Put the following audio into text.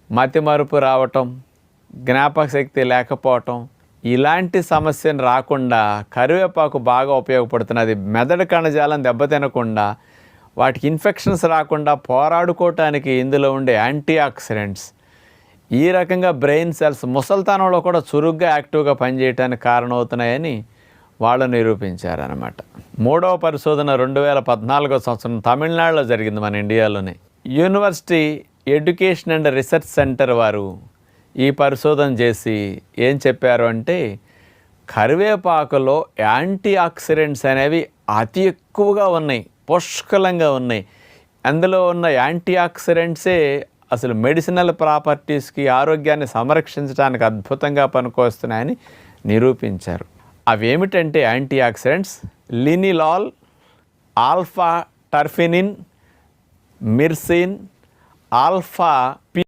మతిమరుపు రావటం, జ్ఞాపక శక్తి లేకపోవటం, ఇలాంటి సమస్యను రాకుండా కరివేపాకు బాగా ఉపయోగపడుతున్నది. మెదడు కణజాలం దెబ్బతినకుండా, వాటికి ఇన్ఫెక్షన్స్ రాకుండా పోరాడుకోవటానికి ఇందులో ఉండే యాంటీ ఆక్సిడెంట్స్ ఈ రకంగా బ్రెయిన్ సెల్స్ ముసల్తనంలో కూడా చురుగ్గా యాక్టివ్గా పనిచేయడానికి కారణమవుతున్నాయని వాళ్ళు నిరూపించారనమాట. మూడవ పరిశోధన 2014 సంవత్సరం తమిళనాడులో జరిగింది, మన ఇండియాలోనే. University education and research centre వారు ఈ పరిశోధన చేసి ఏం చెప్పారు అంటే, కరివేపాకులో యాంటీ ఆక్సిడెంట్స్ అనేవి అతి ఎక్కువగా ఉన్నాయి, పుష్కలంగా ఉన్నాయి. అందులో ఉన్న యాంటీ ఆక్సిడెంట్సే అసలు మెడిసినల్ ప్రాపర్టీస్కి, ఆరోగ్యాన్ని సంరక్షించడానికి అద్భుతంగా పనికొస్తున్నాయని నిరూపించారు. అవేమిటంటే యాంటీ ఆక్సిడెంట్స్ లినిలాల్, ఆల్ఫా టర్ఫినిన్, మిర్సిన్, ఆల్ఫా